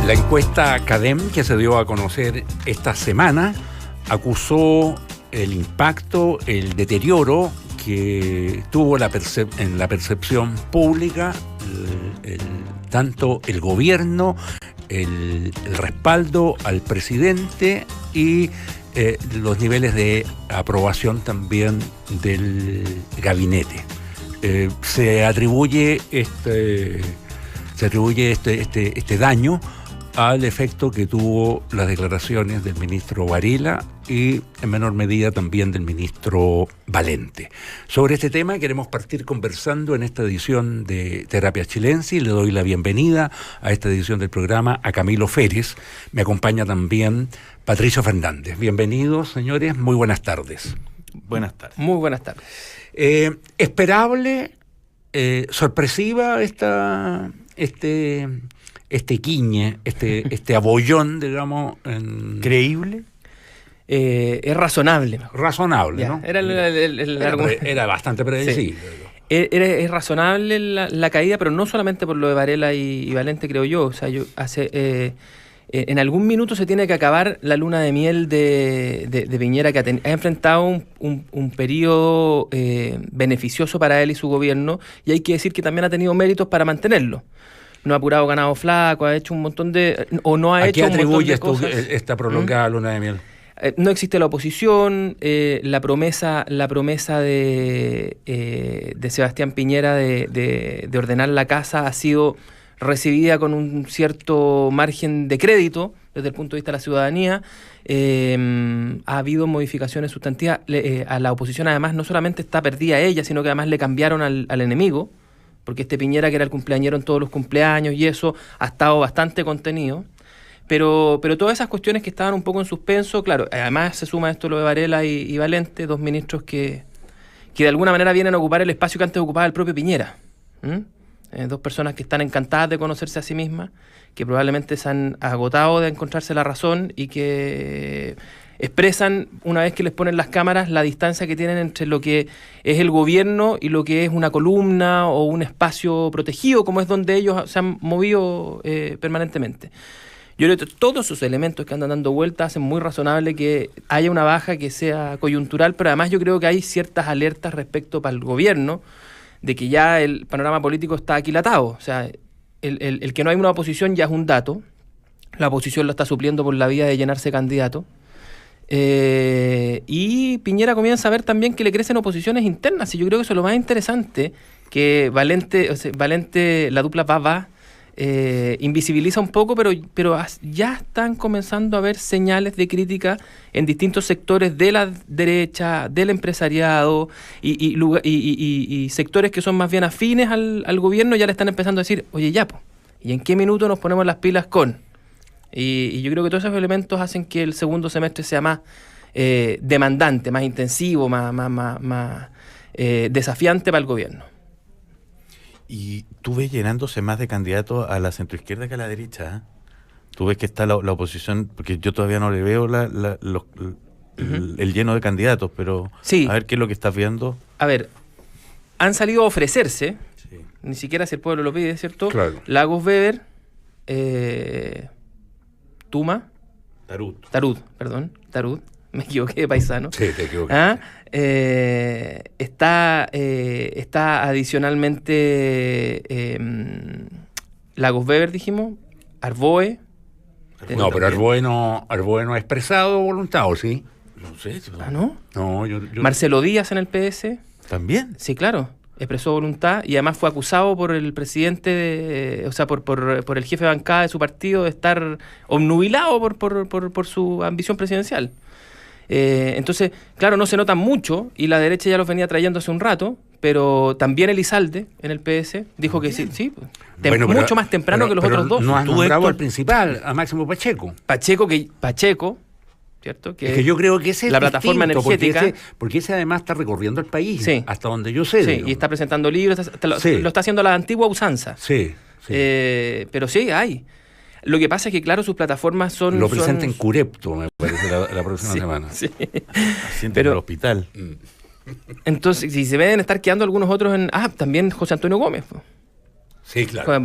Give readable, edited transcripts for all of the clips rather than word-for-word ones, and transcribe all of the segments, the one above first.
La encuesta CADEM, que se dio a conocer esta semana, acusó el impacto, el deterioro que tuvo en la percepción pública tanto el gobierno, el respaldo al presidente y los niveles de aprobación también del gabinete. Se atribuye este daño al efecto que tuvo las declaraciones del ministro Varela y en menor medida también del ministro Valente. Sobre este tema queremos partir conversando en esta edición de Terapia Chilensis. Le doy la bienvenida a esta edición del programa a Camilo Férez. Me acompaña también Patricio Fernández. Bienvenidos, señores. Muy buenas tardes. Buenas tardes. Muy buenas tardes. Esperable, sorpresiva este abollón, digamos. ¿Creíble? Es razonable. Razonable, Ya, ¿no? Era bastante predecible. Sí. Es razonable la caída, pero no solamente por lo de Varela y Valente, creo yo. O sea, en algún minuto se tiene que acabar la luna de miel de Piñera, que ha enfrentado un periodo beneficioso para él y su gobierno, y hay que decir que también ha tenido méritos para mantenerlo. No ha apurado ganado flaco, ha hecho un montón de... o no ha ¿A hecho qué un montón de atribuyes tú cosas. esta prolongada luna de miel? No existe la oposición, la promesa de Sebastián Piñera de ordenar la casa ha sido recibida con un cierto margen de crédito desde el punto de vista de la ciudadanía. Ha habido modificaciones sustantivas. A la oposición además no solamente está perdida ella, sino que además le cambiaron al enemigo, porque este Piñera, que era el cumpleañero en todos los cumpleaños y eso, ha estado bastante contenido. Pero todas esas cuestiones que estaban un poco en suspenso, claro, además se suma esto lo de Varela y Valente, dos ministros que de alguna manera vienen a ocupar el espacio que antes ocupaba el propio Piñera. Dos personas que están encantadas de conocerse a sí mismas, que probablemente se han agotado de encontrarse la razón y que expresan, una vez que les ponen las cámaras, la distancia que tienen entre lo que es el gobierno y lo que es una columna o un espacio protegido, como es donde ellos se han movido permanentemente. Yo creo que todos esos elementos que andan dando vueltas hacen muy razonable que haya una baja que sea coyuntural, pero además yo creo que hay ciertas alertas respecto para el gobierno de que ya el panorama político está aquilatado. O sea, el que no hay una oposición ya es un dato. La oposición lo está supliendo por la vía de llenarse candidato. Y Piñera comienza a ver también que le crecen oposiciones internas. Y yo creo que eso es lo más interesante, que Valente, la dupla va invisibiliza un poco, pero ya están comenzando a haber señales de crítica en distintos sectores de la derecha, del empresariado y sectores que son más bien afines al gobierno. Ya le están empezando a decir, oye, ya, ¿y en qué minuto nos ponemos las pilas con? Y yo creo que todos esos elementos hacen que el segundo semestre sea más demandante, más intensivo, más desafiante para el gobierno. Y tú ves llenándose más de candidatos a la centroizquierda que a la derecha, ¿eh? Tú ves que está la oposición, porque yo todavía no le veo el lleno de candidatos, pero sí. A ver qué es lo que estás viendo. A ver, han salido a ofrecerse, Sí. ni siquiera si el pueblo lo pide, ¿cierto? Claro. Lagos Weber, Tuma, Tarud, me equivoqué de paisano. Sí, te equivocas. Está adicionalmente Lagos Weber, dijimos, Arboe. No, pero Arboe no ha expresado voluntad, ¿o sí? No sé. ¿Ah, no? No, yo... Marcelo Díaz en el PS. ¿También? Sí, claro. Expresó voluntad y además fue acusado por el presidente, por el jefe de bancada de su partido de estar obnubilado por su ambición presidencial. Entonces, claro, no se nota mucho y la derecha ya los venía trayendo hace un rato, pero también Elizalde en el PS dijo que sí, Bueno, mucho más temprano que los otros dos. No has Tú, nombrado Héctor, al principal, a Máximo Pacheco. Pacheco, ¿cierto? Es que yo creo que ese es la plataforma distinto, energética. porque ese además está recorriendo el país, Sí. hasta donde yo sé. Sí, y está presentando libros, Sí. lo está haciendo a la antigua usanza. Sí. Pero sí, hay. Lo que pasa es que, claro, sus plataformas son... Lo presenta en Curepto, me parece, la próxima semana. Sí. Asiente en el hospital. Entonces, si se deben estar quedando algunos otros en... también José Antonio Gómez. Sí, claro.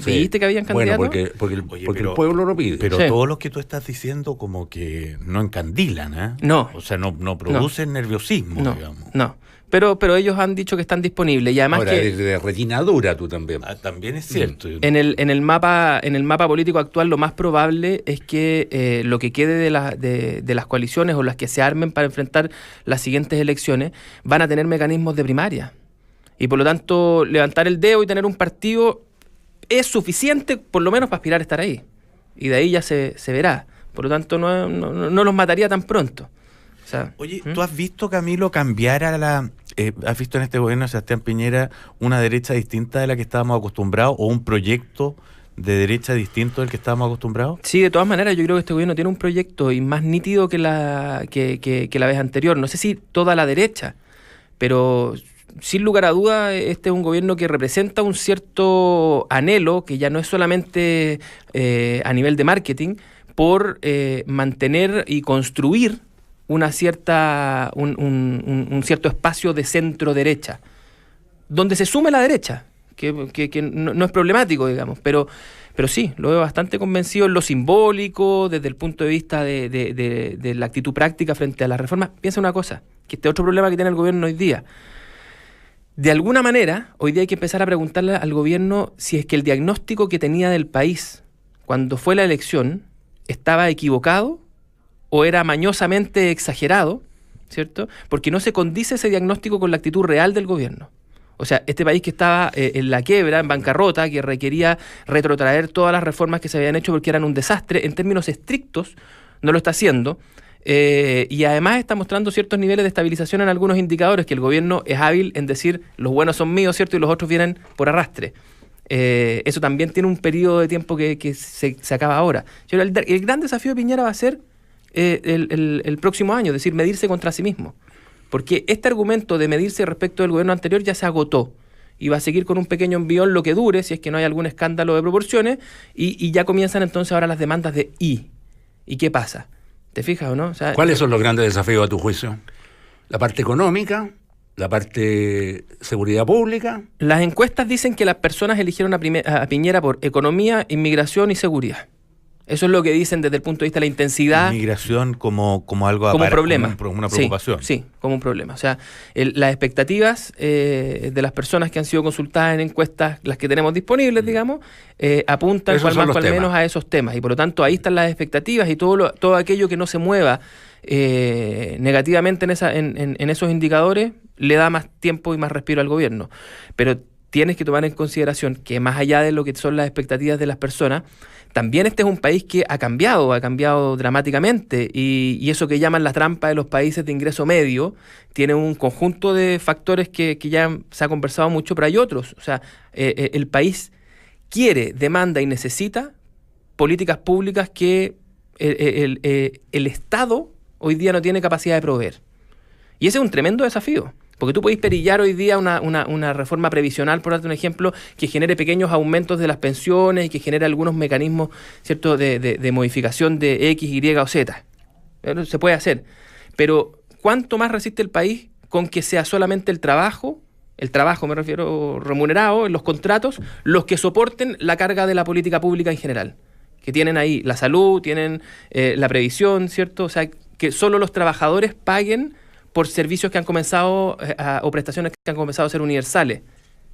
¿Viste que habían candidatos? Bueno, porque el pueblo lo pide. Pero Sí. todos los que tú estás diciendo como que no encandilan, ¿eh? No. O sea, no producen nerviosismo, No, digamos. no. Pero ellos han dicho que están disponibles y además Ahora, que de retina dura tú también. También es cierto. en el mapa político actual lo más probable es que lo que quede de las coaliciones o las que se armen para enfrentar las siguientes elecciones van a tener mecanismos de primaria. Y por lo tanto, levantar el dedo y tener un partido es suficiente, por lo menos, para aspirar a estar ahí. Y de ahí ya se verá. Por lo tanto, no los mataría tan pronto. O sea, Oye, ¿tú has visto, Camilo, cambiar has visto en este gobierno de Sebastián Piñera una derecha distinta de la que estábamos acostumbrados o un proyecto de derecha distinto del que estábamos acostumbrados? Sí, de todas maneras, yo creo que este gobierno tiene un proyecto y más nítido que la vez anterior. No sé si toda la derecha, pero sin lugar a duda, este es un gobierno que representa un cierto anhelo, que ya no es solamente a nivel de marketing, por mantener y construir un cierto espacio de centro-derecha, donde se sume la derecha, que no es problemático, digamos, pero sí, lo veo bastante convencido en lo simbólico, desde el punto de vista de la actitud práctica frente a las reformas. Piensa una cosa, que este otro problema que tiene el gobierno hoy día. De alguna manera, hoy día hay que empezar a preguntarle al gobierno si es que el diagnóstico que tenía del país cuando fue la elección estaba equivocado o era mañosamente exagerado, ¿cierto? Porque no se condice ese diagnóstico con la actitud real del gobierno. O sea, este país que estaba en la quiebra, en bancarrota, que requería retrotraer todas las reformas que se habían hecho porque eran un desastre, en términos estrictos, no lo está haciendo. Y además está mostrando ciertos niveles de estabilización en algunos indicadores, que el gobierno es hábil en decir los buenos son míos, ¿cierto? Y los otros vienen por arrastre. Eso también tiene un periodo de tiempo que se acaba ahora. El gran desafío de Piñera va a ser el próximo año, es decir, medirse contra sí mismo. Porque este argumento de medirse respecto del gobierno anterior ya se agotó. Y va a seguir con un pequeño envión lo que dure, si es que no hay algún escándalo de proporciones, y ya comienzan entonces ahora las demandas de ¿y qué pasa? ¿Te fijas o no? O sea, ¿cuáles son los grandes desafíos a tu juicio? ¿La parte económica? ¿La parte seguridad pública? Las encuestas dicen que las personas eligieron a Piñera por economía, inmigración y seguridad. Eso es lo que dicen desde el punto de vista de la intensidad. Migración como algo como un problema. como una preocupación. Sí, como un problema. O sea, las expectativas de las personas que han sido consultadas en encuestas, las que tenemos disponibles, digamos, apuntan Esos cual son más los cual temas. menos a esos temas. Y por lo tanto, ahí están las expectativas y todo aquello que no se mueva negativamente en esos indicadores le da más tiempo y más respiro al gobierno. Pero tienes que tomar en consideración que más allá de lo que son las expectativas de las personas, también este es un país que ha cambiado dramáticamente y eso que llaman la trampa de los países de ingreso medio tiene un conjunto de factores que ya se ha conversado mucho, pero hay otros. O sea, el país quiere, demanda y necesita políticas públicas que el Estado hoy día no tiene capacidad de proveer. Y ese es un tremendo desafío. Porque tú podés perillar hoy día una reforma previsional, por darte un ejemplo, que genere pequeños aumentos de las pensiones y que genere algunos mecanismos, ¿cierto?, de modificación de X, Y o Z. Se puede hacer. Pero ¿cuánto más resiste el país con que sea solamente el trabajo me refiero remunerado, en los contratos, los que soporten la carga de la política pública en general? Que tienen ahí la salud, tienen la previsión, ¿cierto? O sea, que solo los trabajadores paguen por servicios que han comenzado o prestaciones que han comenzado a ser universales,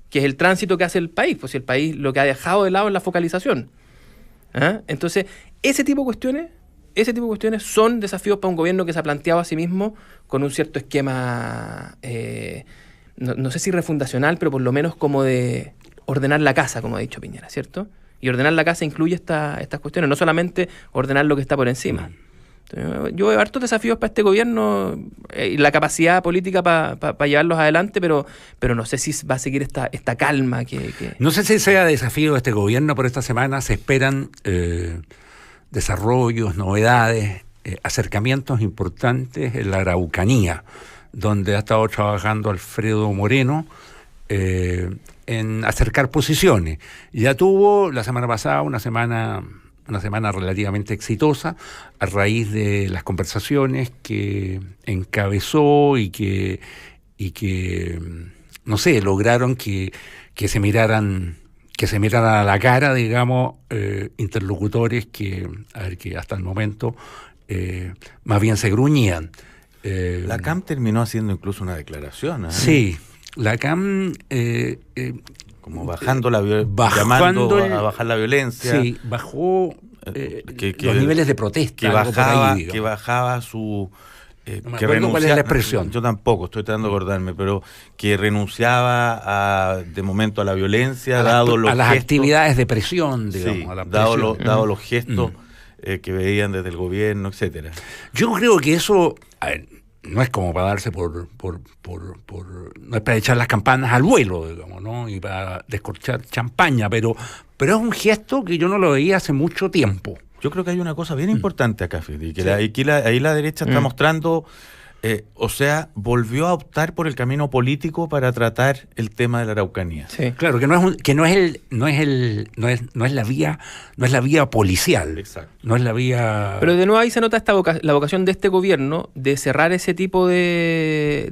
que es el tránsito que hace el país, pues si el país lo que ha dejado de lado es la focalización. ¿Ah? Entonces, ese tipo de cuestiones son desafíos para un gobierno que se ha planteado a sí mismo con un cierto esquema, no sé si refundacional, pero por lo menos como de ordenar la casa, como ha dicho Piñera, ¿cierto? Y ordenar la casa incluye estas cuestiones, no solamente ordenar lo que está por encima. Yo veo hartos desafíos para este gobierno y la capacidad política para llevarlos adelante, pero no sé si va a seguir esta calma que... No sé si sea desafío de este gobierno, pero esta semana se esperan desarrollos, novedades, acercamientos importantes en la Araucanía, donde ha estado trabajando Alfredo Moreno en acercar posiciones. Ya tuvo la semana pasada una semana relativamente exitosa a raíz de las conversaciones que encabezó y que no sé, lograron que se miraran que se miran a la cara, digamos, interlocutores que hasta el momento más bien se gruñían. La CAM terminó haciendo incluso una declaración. Sí, la CAM... como bajando llamando a bajar la violencia. Sí, bajó los niveles de protesta. Que bajaba su... no me acuerdo cuál es la expresión. Yo tampoco, estoy tratando de acordarme, pero que renunciaba de momento a la violencia, a las gestos, actividades de presión, digamos. Sí, a la dado los gestos que veían desde el gobierno, etcétera. Yo creo que eso, a ver, no es como para darse no es para echar las campanas al vuelo, digamos, ¿no? Y para descorchar champaña, pero es un gesto que yo no lo veía hace mucho tiempo. Yo creo que hay una cosa bien importante acá, Fede, que ahí la derecha está mostrando, o sea, volvió a optar por el camino político para tratar el tema de la Araucanía. Sí. Claro, que no es la vía policial. Exacto. No es la vía. Pero de nuevo ahí se nota la vocación de este gobierno de cerrar ese tipo de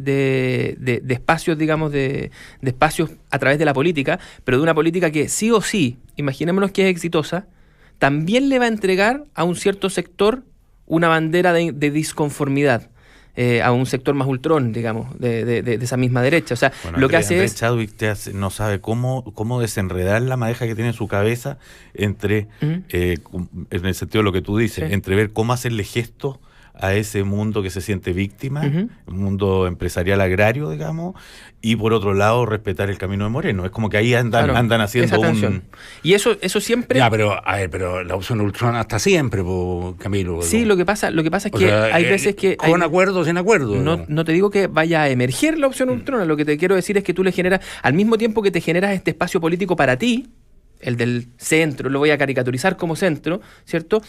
espacios, digamos, de espacios a través de la política, pero de una política que sí o sí, imaginémonos que es exitosa, también le va a entregar a un cierto sector una bandera de disconformidad, a un sector más ultrón, digamos, de esa misma derecha. O sea, bueno, lo que hace es... Chadwick no sabe cómo desenredar la madeja que tiene en su cabeza entre, en el sentido de lo que tú dices, entre ver cómo hacerle gestos a ese mundo que se siente víctima, un mundo empresarial agrario, digamos, y por otro lado respetar el camino de Moreno. Es como que ahí andan haciendo un... Y eso siempre... Ya, pero la opción ultrona hasta siempre, Camilo. Sí, lo que pasa es que hay veces que... Con acuerdo o sin acuerdo. No te digo que vaya a emerger la opción ultrona, lo que te quiero decir es que tú le generas, al mismo tiempo que te generas este espacio político para ti, el del centro, lo voy a caricaturizar como centro, ¿cierto?,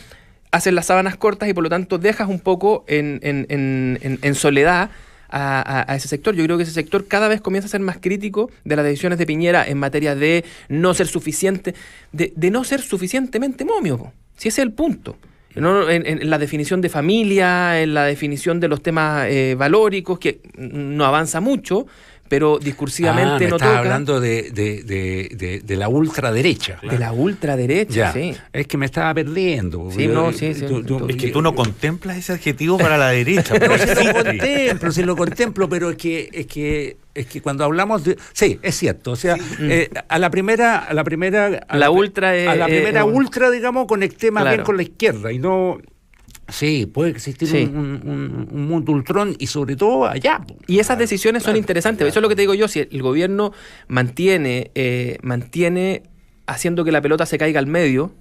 haces las sábanas cortas y por lo tanto dejas un poco en soledad a ese sector. Yo creo que ese sector cada vez comienza a ser más crítico de las decisiones de Piñera en materia de no ser suficiente, de no ser suficientemente momio, po. Si ese es el punto. ¿No? En la definición de familia, en la definición de los temas valóricos, que no avanza mucho, pero discursivamente no toca. Hablando de la ultraderecha. De la ultraderecha, ya. Sí. Es que me estaba perdiendo. Sí, es que tú no contemplas ese adjetivo para la derecha. Pero sí lo contemplo, pero es que cuando hablamos de... Sí, es cierto. O sea, a la primera ultra, digamos, conecté más bien con la izquierda y no... Sí, puede existir un mundo ultrón y sobre todo allá. Y esas decisiones son interesantes. Eso es lo que te digo yo. Si el gobierno mantiene haciendo que la pelota se caiga al medio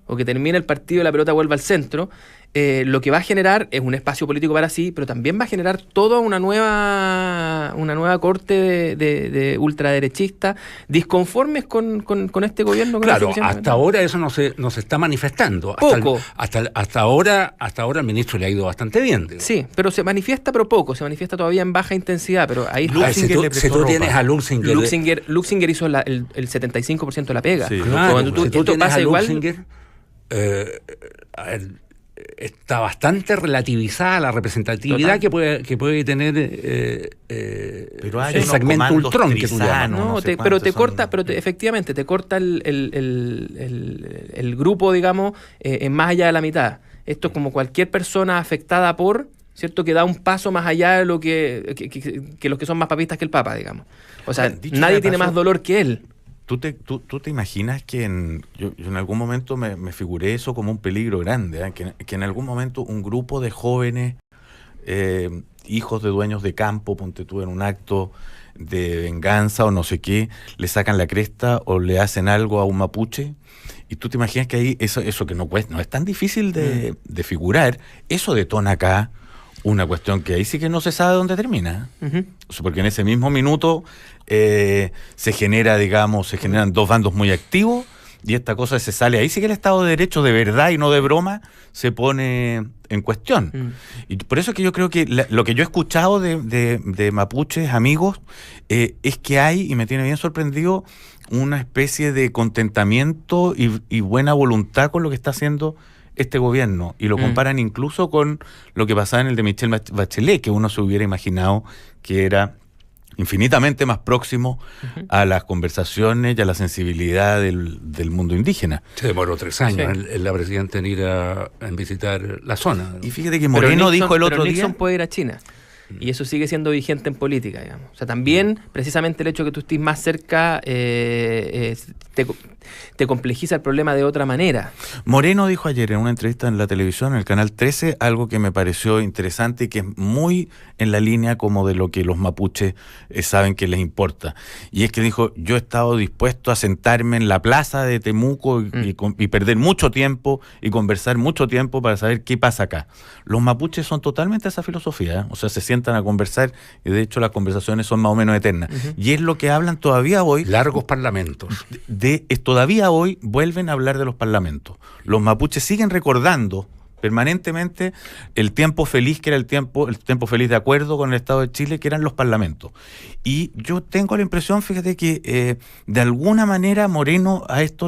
o que termine el partido y la pelota vuelva al centro, lo que va a generar es un espacio político para sí, pero también va a generar toda una nueva corte de ultraderechistas disconformes con este gobierno. Claro, hasta ahora eso no se está manifestando. Poco. Hasta ahora el ministro le ha ido bastante bien. Digo. Sí, pero se manifiesta, pero poco. Se manifiesta todavía en baja intensidad, pero ahí... Si tú tienes a Luxinger... Luxinger hizo el 75% de la pega. Sí, claro, cuando tú tienes a Luxinger, está bastante relativizada la representatividad que puede tener pero hay el segmento ultrón que tú llamas. Efectivamente te corta el grupo, digamos, en más allá de la mitad. Esto es como cualquier persona afectada por, ¿cierto?, que da un paso más allá de lo que los que son más papistas que el Papa, digamos. O sea, nadie tiene más dolor que él. ¿Tú te imaginas que yo en algún momento me figuré eso como un peligro grande, que en algún momento un grupo de jóvenes, hijos de dueños de campo, ponte tú, en un acto de venganza o no sé qué, le sacan la cresta o le hacen algo a un mapuche? Y tú te imaginas que ahí eso que no es tan difícil de figurar, eso detona acá una cuestión que ahí sí que no se sabe dónde termina. Uh-huh. O sea, porque en ese mismo minuto se generan dos bandos muy activos y esta cosa se sale. Ahí sí que el Estado de Derecho de verdad y no de broma se pone en cuestión. Uh-huh. Y por eso es que yo creo que lo que yo he escuchado de mapuches, amigos, es que hay, y me tiene bien sorprendido, una especie de contentamiento y buena voluntad con lo que está haciendo este gobierno, y lo comparan incluso con lo que pasaba en el de Michelle Bachelet, que uno se hubiera imaginado que era infinitamente más próximo a las conversaciones y a la sensibilidad del mundo indígena. Se demoró 3 años la presidenta en ir a visitar la zona. Y fíjate que Moreno dijo el otro día... Nixon día... puede ir a China. Y eso sigue siendo vigente en política, digamos. O sea, también, precisamente el hecho de que tú estés más cerca te complejiza el problema de otra manera. Moreno dijo ayer en una entrevista en la televisión, en el Canal 13, algo que me pareció interesante y que es muy en la línea como de lo que los mapuches saben que les importa. Y es que dijo, yo he estado dispuesto a sentarme en la plaza de Temuco y perder mucho tiempo y conversar mucho tiempo para saber qué pasa acá. Los mapuches son totalmente esa filosofía, ¿eh? O sea, se sientan a conversar y de hecho las conversaciones son más o menos eternas. Y es lo que hablan todavía hoy. Largos parlamentos. Todavía hoy vuelven a hablar de los parlamentos. Los mapuches siguen recordando permanentemente el tiempo feliz que era el tiempo feliz de acuerdo con el Estado de Chile, que eran los parlamentos. Y yo tengo la impresión, fíjate, que de alguna manera Moreno a esto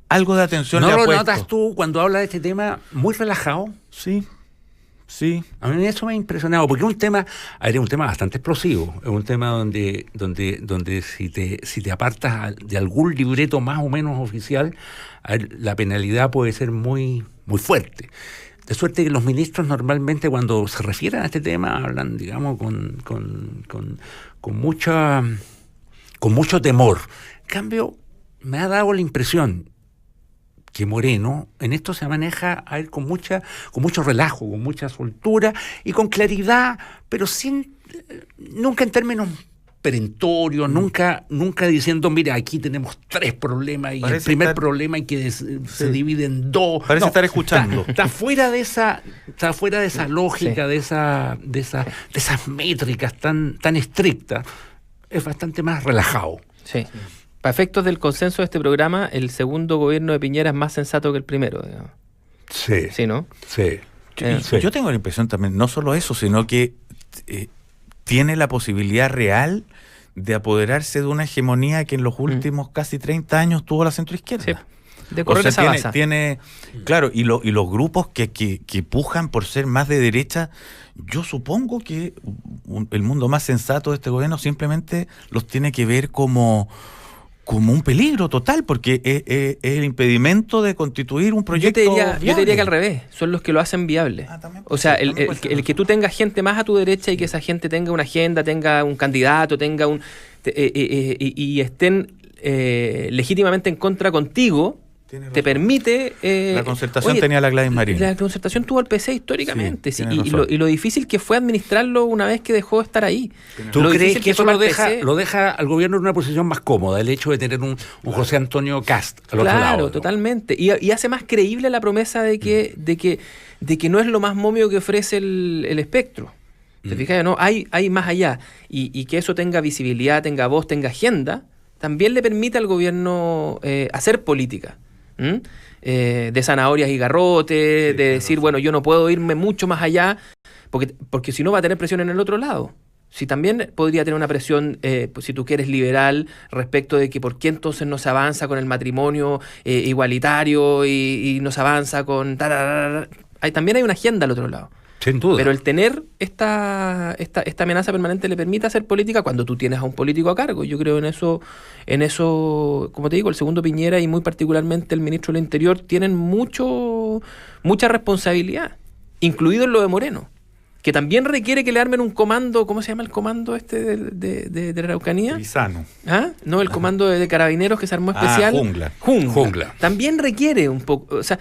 algo de atención le ha puesto. ¿No lo notas tú cuando hablas de este tema muy relajado? Sí. A mí eso me ha impresionado, porque es un tema bastante explosivo, es un tema donde si te apartas de algún libreto más o menos oficial, la penalidad puede ser muy, muy fuerte. De suerte que los ministros normalmente cuando se refieren a este tema hablan, digamos, con mucho temor. En cambio, me ha dado la impresión que Moreno en esto se maneja a él con mucho relajo, con mucha soltura y con claridad, pero nunca en términos perentorios, nunca diciendo, mira, aquí tenemos 3 problemas y el primer problema hay que se divide en 2. Parece estar escuchando. Está fuera de esa lógica, de esas métricas tan estrictas. Es bastante más relajado. Sí. Para efectos del consenso de este programa, el segundo gobierno de Piñera es más sensato que el primero, digamos. Sí. ¿Sí, no? Sí. Yo tengo la impresión también, no solo eso, sino que tiene la posibilidad real de apoderarse de una hegemonía que en los últimos casi 30 años tuvo la centroizquierda. Sí. De correr esa baza. Claro, y los grupos que pujan por ser más de derecha, yo supongo que el mundo más sensato de este gobierno simplemente los tiene que ver como un peligro total, porque es el impedimento de constituir un proyecto yo te diría que al revés, son los que lo hacen viable. O sea, el que tú tengas gente más a tu derecha y que esa gente tenga una agenda, tenga un candidato, tenga y estén legítimamente en contra contigo, te permite... la concertación tenía la Gladys Marín. La concertación tuvo el PC históricamente, sí, y lo difícil que fue administrarlo una vez que dejó de estar ahí. ¿Tú crees que eso lo deja al gobierno en una posición más cómoda, el hecho de tener un José Antonio Cast al otro lado? Claro, totalmente. Y hace más creíble la promesa de que no es lo más momio que ofrece el espectro. ¿Te fijas? ¿No? Hay más allá. Y que eso tenga visibilidad, tenga voz, tenga agenda, también le permite al gobierno hacer política. De zanahorias y garrotes, de decir, bueno, yo no puedo irme mucho más allá, porque si no va a tener presión en el otro lado. Si también podría tener una presión, pues, si tú quieres liberal, respecto de que por qué entonces no se avanza con el matrimonio igualitario y no se avanza con... También hay una agenda al otro lado. Sin duda. Pero el tener esta amenaza permanente le permite hacer política cuando tú tienes a un político a cargo. Yo creo en eso, como te digo, el segundo Piñera y muy particularmente el ministro del Interior tienen mucha responsabilidad, incluido en lo de Moreno, que también requiere que le armen un comando. ¿Cómo se llama el comando de la Araucanía? Trizano. ¿Ah? No, el comando de carabineros que se armó especial. Jungla. También requiere un poco, o sea,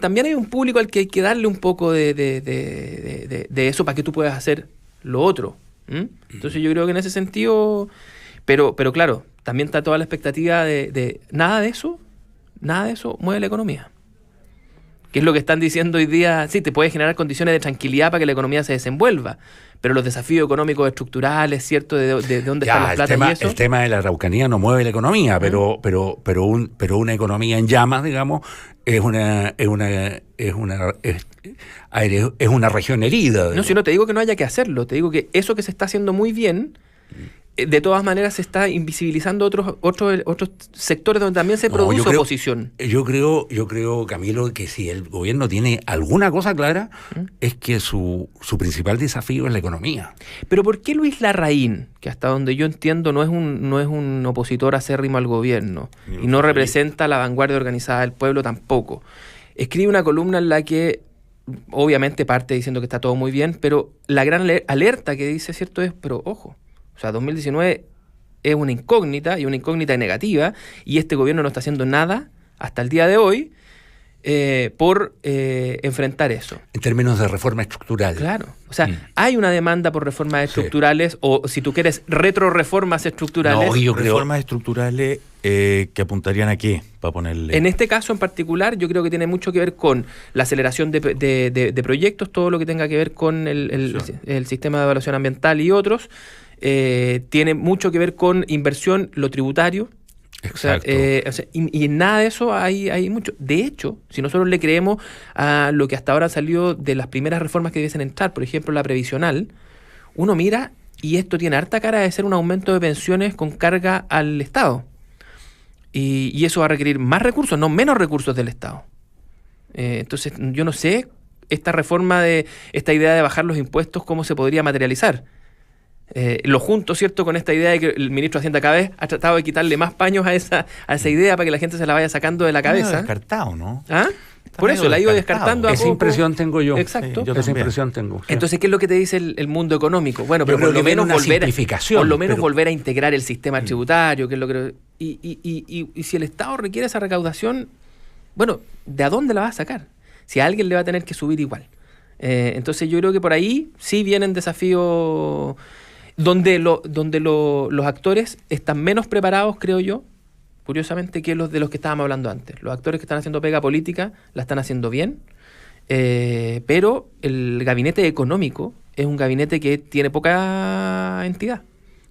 también hay un público al que hay que darle un poco de eso para que tú puedas hacer lo otro. Entonces yo creo que en ese sentido, pero claro, también está toda la expectativa de nada de eso mueve la economía. Que es lo que están diciendo hoy día. Sí, te puede generar condiciones de tranquilidad para que la economía se desenvuelva, pero los desafíos económicos estructurales, ¿cierto? De dónde están las plata y eso. El tema de la Araucanía no mueve la economía, pero una economía en llamas, digamos, es una región herida. No, si no te digo que no haya que hacerlo, te digo que eso que se está haciendo muy bien de todas maneras se está invisibilizando otros sectores donde también se produce oposición. Yo creo, Camilo, que si el gobierno tiene alguna cosa clara, es que su principal desafío es la economía. Pero ¿por qué Luis Larraín, que hasta donde yo entiendo no es un opositor acérrimo al gobierno y no representa la vanguardia organizada del pueblo tampoco, escribe una columna en la que obviamente parte diciendo que está todo muy bien, pero la gran alerta que dice, ¿cierto? Es, pero ojo, o sea, 2019 es una incógnita y una incógnita negativa, y este gobierno no está haciendo nada hasta el día de hoy por enfrentar eso. En términos de reforma estructural. Claro. O sea, hay una demanda por reformas estructurales, o si tú quieres, retroreformas estructurales. No, yo creo reformas estructurales que apuntarían a qué, para ponerle. En este caso en particular, yo creo que tiene mucho que ver con la aceleración de proyectos, todo lo que tenga que ver con el sistema de evaluación ambiental y otros. Tiene mucho que ver con inversión, lo tributario. Exacto. Y en nada de eso hay mucho. De hecho, si nosotros le creemos a lo que hasta ahora salió de las primeras reformas que debiesen entrar, por ejemplo la previsional, uno mira y esto tiene harta cara de ser un aumento de pensiones con carga al Estado. Y eso va a requerir más recursos, no menos recursos del Estado. Entonces, yo no sé esta reforma esta idea de bajar los impuestos, cómo se podría materializar. Lo junto, ¿cierto?, con esta idea de que el ministro de Hacienda cada vez ha tratado de quitarle más paños a esa idea para que la gente se la vaya sacando de la cabeza. Descartado, ¿no? ¿Ah? Por eso, la ha ido descartando a poco. Esa impresión tengo yo. Exacto. Sí, esa impresión tengo. Sí. Entonces, ¿qué es lo que te dice el mundo económico? Bueno, pero por lo menos volver a integrar el sistema tributario, que es lo que... Y si el Estado requiere esa recaudación, bueno, ¿de a dónde la va a sacar? Si a alguien le va a tener que subir igual. Entonces, yo creo que por ahí sí vienen desafíos donde los actores están menos preparados, creo yo, curiosamente, que los de los que estábamos hablando antes. Los actores que están haciendo pega política la están haciendo bien, pero el gabinete económico es un gabinete que tiene poca entidad.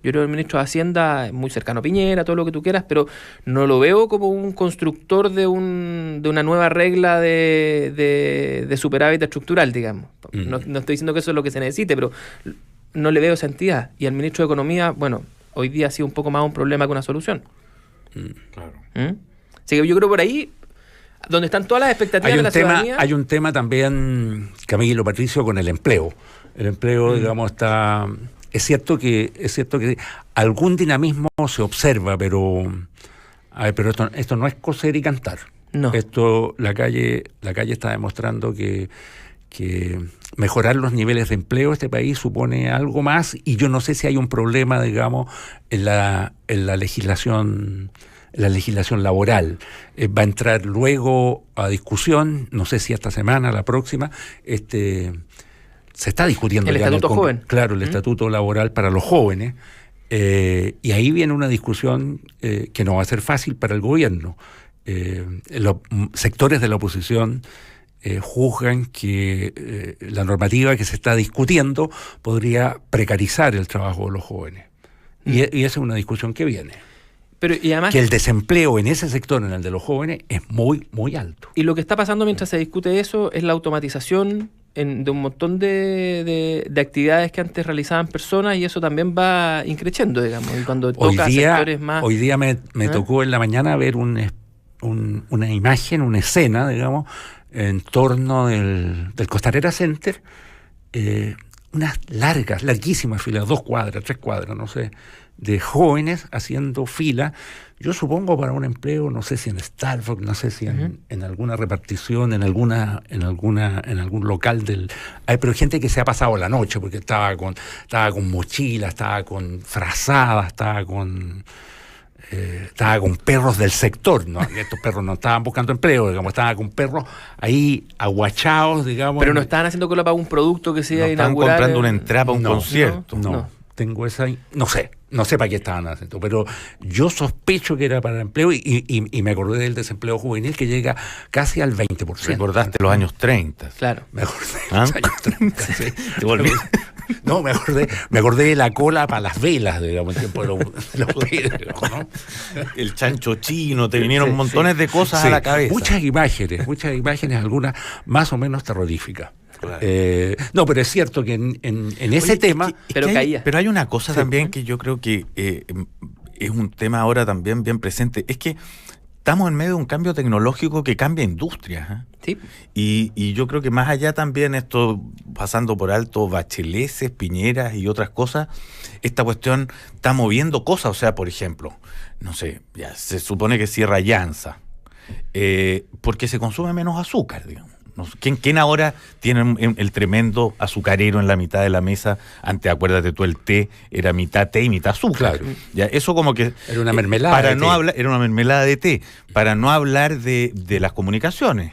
Yo creo que el ministro de Hacienda es muy cercano a Piñera, todo lo que tú quieras, pero no lo veo como un constructor de una nueva regla de superávit estructural, digamos. No estoy diciendo que eso es lo que se necesite, pero no le veo esa entidad. Y al ministro de Economía, bueno, hoy día ha sido un poco más un problema que una solución. Claro. Así que yo creo por ahí, donde están todas las expectativas de la ciudadanía. Hay un tema también, Camilo, Patricio, con el empleo. El empleo, digamos, está... Es cierto que algún dinamismo se observa, pero esto no es coser y cantar. No. Esto, la calle está demostrando que mejorar los niveles de empleo de este país supone algo más, y yo no sé si hay un problema, digamos, en la legislación laboral. Va a entrar luego a discusión, no sé si esta semana, la próxima, se está discutiendo el estatuto joven. Claro, el estatuto laboral para los jóvenes, y ahí viene una discusión que no va a ser fácil para el gobierno. Los sectores de la oposición juzgan que la normativa que se está discutiendo podría precarizar el trabajo de los jóvenes. Y esa es una discusión que viene. Pero, y además, que el desempleo en ese sector, en el de los jóvenes, es muy, muy alto. Y lo que está pasando mientras se discute eso es la automatización de un montón de actividades que antes realizaban personas, y eso también va increciendo, digamos. Y cuando toca sectores más... Hoy día me tocó en la mañana ver una imagen, una escena, digamos, en torno del Costanera Center, unas larguísimas filas, 2 cuadras, 3 cuadras, no sé, de jóvenes haciendo fila, yo supongo para un empleo, no sé si en Starbucks, no sé si en alguna repartición, en algún local pero hay gente que se ha pasado la noche porque estaba con mochila, estaba con frazada, estaba con perros del sector, ¿no? Estos perros no estaban buscando empleo, digamos, estaban con perros ahí aguachados, digamos. Pero no estaban haciendo cola para un producto que se iba a inaugurar. Estaban comprando una entrada para un concierto. No. Tengo esa... No sé para qué estaban haciendo, pero yo sospecho que era para el empleo, y me acordé del desempleo juvenil que llega casi al 20%. Recordaste los años 30. Claro. Me acordé de los años 30, sí. ¿Te volví? No, me acordé de la cola para las velas, digamos, en tiempo de los vidrios, ¿no? El chancho chino, te vinieron montones de cosas a la cabeza. Muchas imágenes, algunas más o menos terroríficas. Claro. No, pero es cierto que en ese tema... Pero caía. Pero hay una cosa también que yo creo que es un tema ahora también bien presente. Es que estamos en medio de un cambio tecnológico que cambia industrias. Sí. Y yo creo que más allá también esto, pasando por alto Bacheleses, Piñeras y otras cosas, esta cuestión está moviendo cosas. O sea, por ejemplo, no sé, ya se supone que cierra Llanza, porque se consume menos azúcar, digamos. ¿Quién ahora tiene el tremendo azucarero en la mitad de la mesa? Antes, acuérdate tú, el té era mitad té y mitad azúcar. Claro. Ya, eso como que... Era una mermelada para de no té. hablar, era una mermelada de té. Para no hablar de las comunicaciones,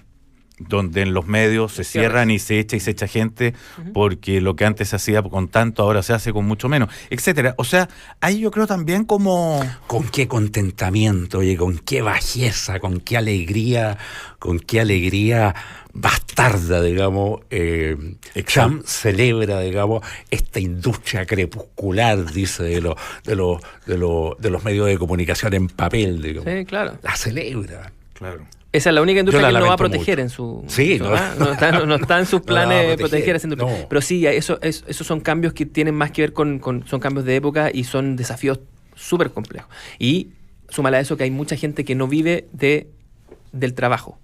donde en los medios se cierran y se echa gente, porque lo que antes se hacía con tanto ahora se hace con mucho menos, etcétera. O sea, ahí yo creo también como... Con qué contentamiento, oye, con qué bajeza, con qué alegría bastarda, digamos, Cham celebra, digamos, esta industria crepuscular, dice, de los medios de comunicación en papel, digamos. Sí, claro. La celebra. Claro. Esa es la única industria Yo que la él no va a lamento proteger mucho. en su... Sí, no está en sus planes va a proteger esa industria. no. Pero sí, esos son cambios que tienen más que ver son cambios de época y son desafíos súper complejos. Y súmale a eso que hay mucha gente que no vive del trabajo.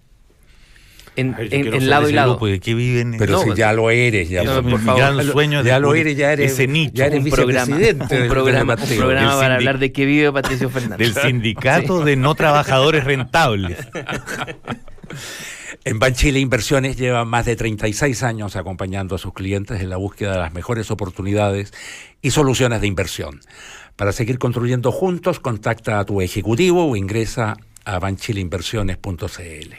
En lado y lado. ¿De qué viven? Pero No, si ya lo eres, ya, no, mi por favor. gran sueño ya de lo eres, ya eres ese nicho. ya eres Un programa vicepresidente del para Mateo. hablar de qué vive Patricio Fernández. del sindicato de no trabajadores rentables. En Banchile Inversiones lleva más de 36 años acompañando a sus clientes en la búsqueda de las mejores oportunidades y soluciones de inversión. Para seguir construyendo juntos, contacta a tu ejecutivo o ingresa a banchileinversiones.cl.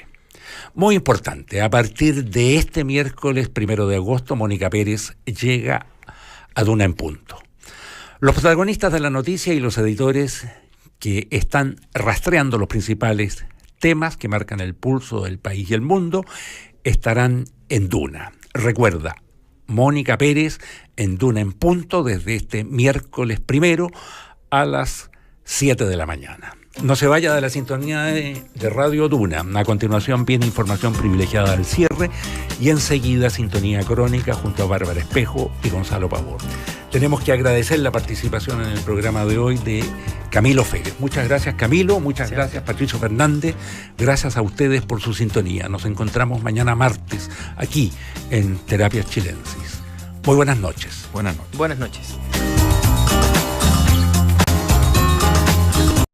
Muy importante, a partir de este miércoles 1 de agosto, Mónica Pérez llega a Duna en Punto. Los protagonistas de la noticia y los editores que están rastreando los principales temas que marcan el pulso del país y el mundo estarán en Duna. Recuerda, Mónica Pérez en Duna en Punto desde este miércoles 1 a las 7 de la mañana. No se vaya de la sintonía de Radio Duna. A continuación viene información privilegiada al cierre y enseguida sintonía crónica junto a Bárbara Espejo y Gonzalo Pavón. Tenemos que agradecer la participación en el programa de hoy de Camilo Férez. Muchas gracias, Camilo. Muchas gracias, Patricio Fernández. Gracias a ustedes por su sintonía. Nos encontramos mañana martes aquí en Terapias Chilensis. Muy buenas noches. Buenas noches. Buenas noches.